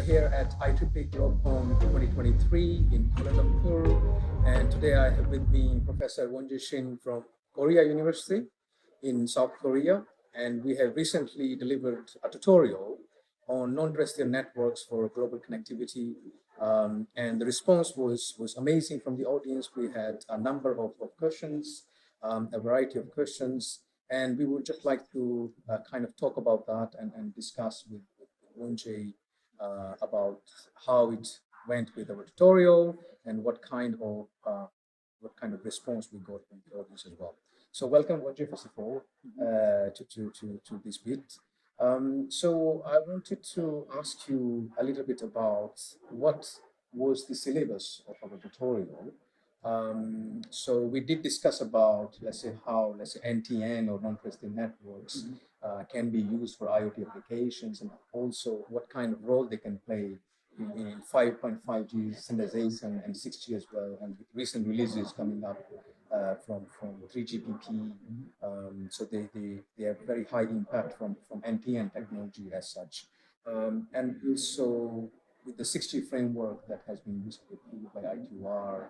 here at IEEE Globecom 2023 in Kuala Lumpur, and today I have with me Professor Wonjae Shin from Korea University in South Korea, and we have recently delivered a tutorial on non-terrestrial networks for global connectivity, and the response was amazing from the audience. We had a number of questions, a variety of questions, and we would just like to kind of talk about that and discuss with Wonjae about how it went with our tutorial and what kind of response we got from the audience as well. So welcome, Wonjae, first of all, to this bit. So I wanted to ask you a little bit about what was the syllabus of our tutorial. So we did discuss about, let's say, how, let's say, NTN or non-terrestrial networks can be used for IoT applications, and also what kind of role they can play in 5.5G standardization and 6G as well, and with recent releases coming up from 3GPP. So they have very high impact from NTN technology as such. And also with the 6G framework that has been recently approved by ITUR,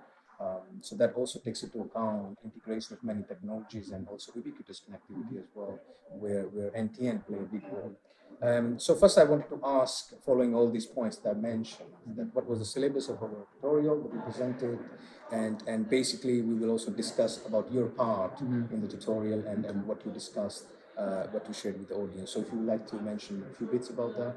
so that also takes into account integration of many technologies and also ubiquitous connectivity as well, where NTN play a big role. So first I wanted to ask, following all these points that I mentioned, that what was the syllabus of our tutorial that we presented, and basically we will also discuss about your part in the tutorial and what you discussed, what you shared with the audience. So if you would like to mention a few bits about that.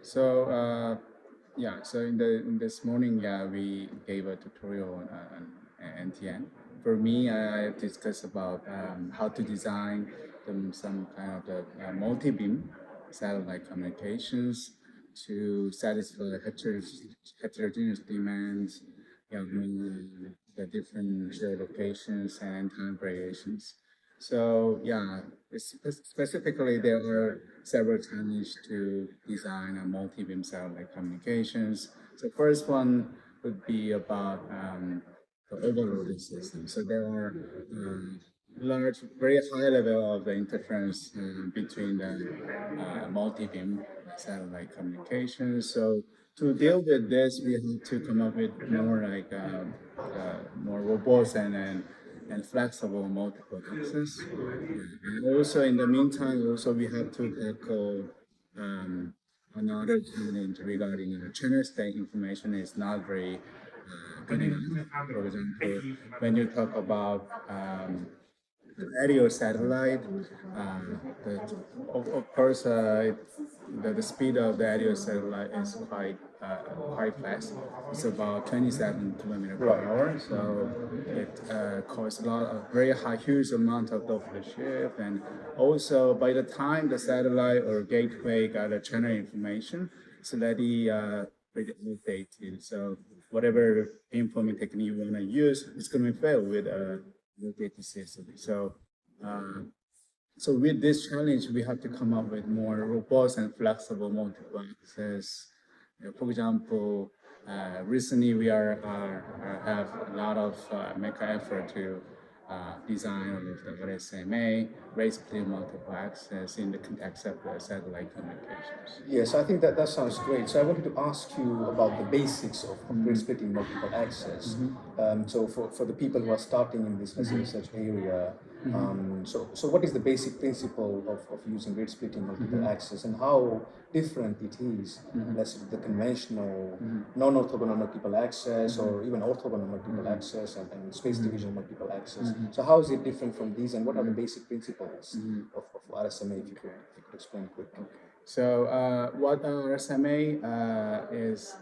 So in this morning, we gave a tutorial on NTN. For me, I discussed about how to design some kind of the multi-beam satellite communications to satisfy heterogeneous demands, the different geolocations and time variations. So specifically, there are several challenges to design a multi-beam satellite communications. So first one would be about the overloaded system. So there are large, very high level of the interference between the multi-beam satellite communications. So to deal with this, we have to come up with more like more robust and flexible multiple access. And also in the meantime, also we have to tackle another challenge regarding channel state information is not very good enough. For example, when you talk about aerial satellite, of course, the speed of the aerial satellite is quite fast. It's about 27 kilometers per hour. So it causes a lot of very huge amount of Doppler shift, and also by the time the satellite or gateway got the channel information, it's already pretty outdated. So whatever beamforming technique you want to use, it's going to fail with data system. So with this challenge, we have to come up with more robust and flexible multiple access. For example, recently we have a lot of make effort to design of the RSMA, race split multiple access in the context of the satellite communications. Yes, I think that sounds great. So I wanted to ask you about the basics of grid splitting multiple access. So for the people who are starting in this research area, so what is the basic principle of using grid splitting multiple access, and how different it is, let's say, the conventional non-orthogonal multiple access or even orthogonal multiple access and space division multiple access. So how is it different from these, and what are the basic principles of RSMA, if you could explain quickly? So what RSMA is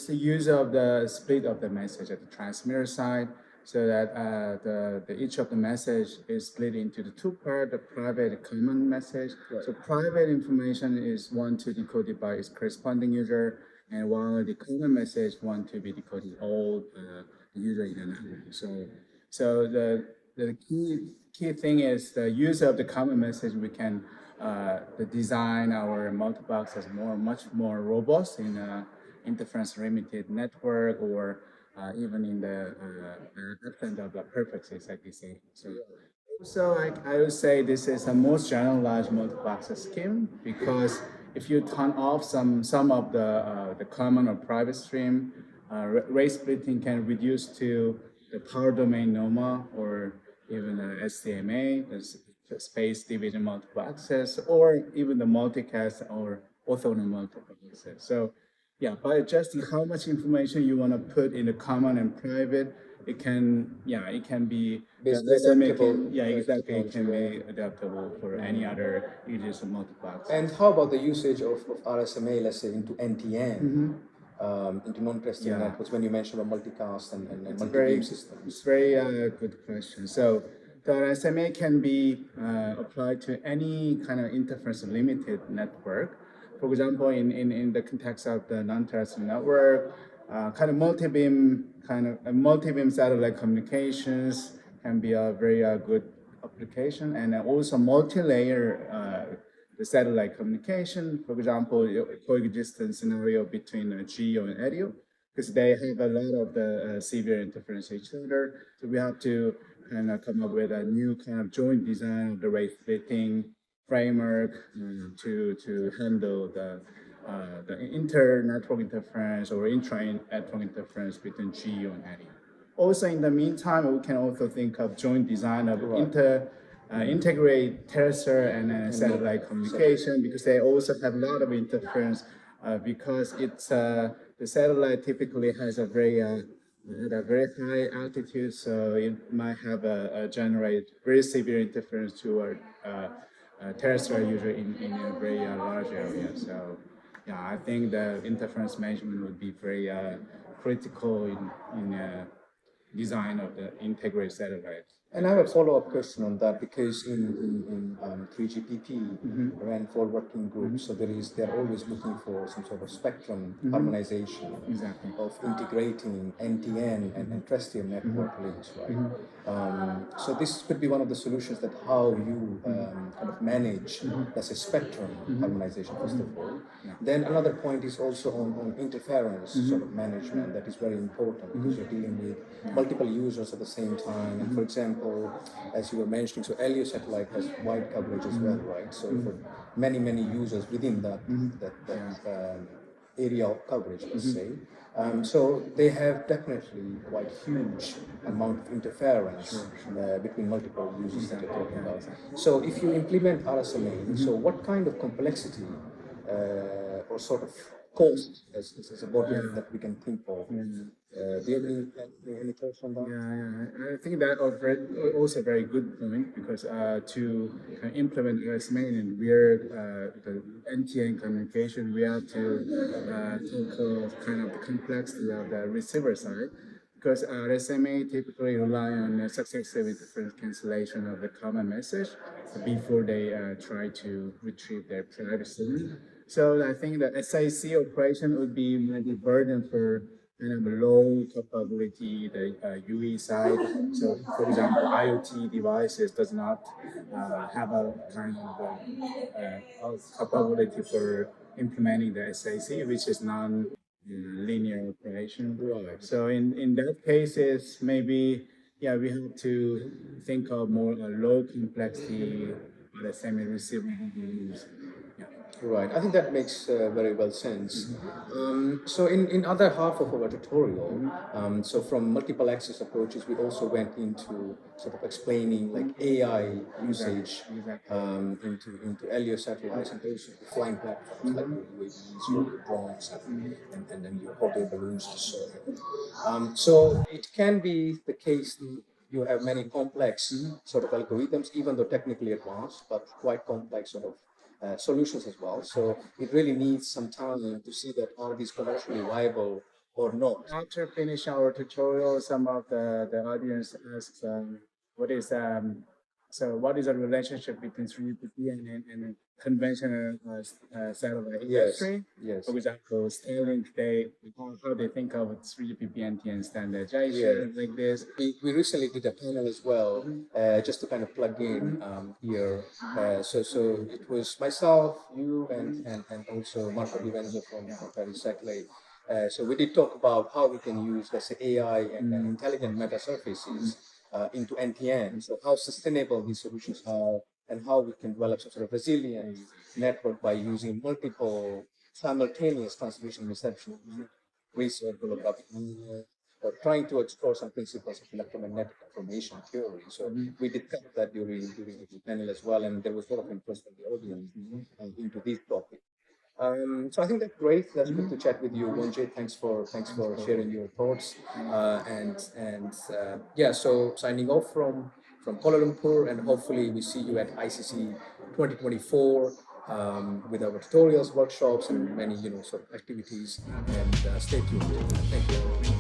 the use of the split of the message at the transmitter side, so that each of the message is split into the two parts, the private and common message. Right. So private information is one to decoded by its corresponding user, and while the common message one to be decoded all the user in the network. So the key thing is the use of the common message. We can design our multiple access much more robust in interference limited network, or even in the absence of the purposes, like you say. So I would say this is a most generalized multiple access scheme, because if you turn off some of the common or private stream, rate splitting can reduce to the power domain normal or even SDMA, the space division multiple access, or even the multicast or orthogonal multiple access. So yeah, by adjusting how much information you want to put in the common and private, it can be Basically SMA adaptable, can exactly, it can technology, be adaptable for any other users of multiple access. And how about the usage of RSMA, let's say, into NTN, into non-terrestrial Yeah. networks, when you mentioned about multicast and It's a multi-beam very, systems? it's very good question. So the SMA can be applied to any kind of interference limited network. For example, in the context of the non-terrestrial network, multi-beam satellite communications can be a very good application, and also multi-layer the satellite communication. For example, a coexistence scenario between GEO and EDIO, because they have a lot of the severe interference each other. So we have to kind of come up with a new kind of joint design of the rate splitting framework to handle the inter-network interference or intra-network interference between GEO and EDIO. Also, in the meantime, we can also think of joint design of integrate terrestrial and satellite communication, because they also have a lot of interference because it's the satellite typically has a very at a very high altitude, so it might have a generate very severe interference toward terrestrial user in a very large area. So yeah, I think the interference management would be very critical in design of the integrated satellite. And I have a follow-up question on that, because in 3GPP, RAN 4 working group, so they're always looking for some sort of spectrum harmonization Exactly. of integrating NTN and terrestrial network links, right? So this could be one of the solutions, that how you kind of manage, that's a spectrum harmonization, first of all. Then another point is also on interference sort of management, that is very important, because you're dealing with multiple users at the same time. And for example, as you were mentioning, so LEO satellite has wide coverage as well, right? So for many users within that area of coverage, let's say. So they have definitely quite huge amount of interference between multiple users that you're talking about. So if you implement RSMA, so what kind of complexity or sort of cost as a body that we can think of? Do you have any thoughts on that? Yeah. I think that also a very good point, because to implement RSMA and we're the NTN communication, we have to tackle kind of the complexity of the receiver side, because RSMA typically rely on successive interference cancellation of the common message before they try to retrieve their private signal. So I think the SIC operation would be maybe burden for kind of low capability, the UE side. So, for example, IoT devices does not have a kind of capability for implementing the SIC, which is non-linear operation. Right. So, in that cases, maybe we have to think of more low complexity, the semi-receiver use. Right, I think that makes very well sense. So in other half of our tutorial, so from multiple access approaches, we also went into sort of explaining like AI usage into LEO satellites, and also the flying platforms like your UAVs, your drones, and then your hot air balloons to so on. So it can be the case that you have many complex sort of algorithms, even though technically advanced, but quite complex sort of solutions as well. So it really needs some time to see that are these commercially viable or not. After finish our tutorial, some of the audience asks, what is the relationship between 3GPP and conventional satellite industry? Yes. For example, Starlink, how they think of 3GPP NTN standardization like this. We recently did a panel as well, just to kind of plug in here. So it was myself, you, and also Marco Vivenzo from Paris Saclay. So we did talk about how we can use, let's say, AI and intelligent meta surfaces into NTN. So how sustainable these solutions are, and how we can develop some sort of resilient network by using multiple simultaneous transmission and reception research, holographic media, or trying to explore some principles of electromagnetic information theory. So we discussed that during the panel as well, and there was a lot of interest from the audience into these topics. So I think that's great. That's good to chat with you, Wonjae. Thanks for sharing your thoughts. Yeah, so signing off from Kuala Lumpur, and hopefully we see you at ICC 2024 with our tutorials, workshops, and many sort of activities. And stay tuned. Thank you.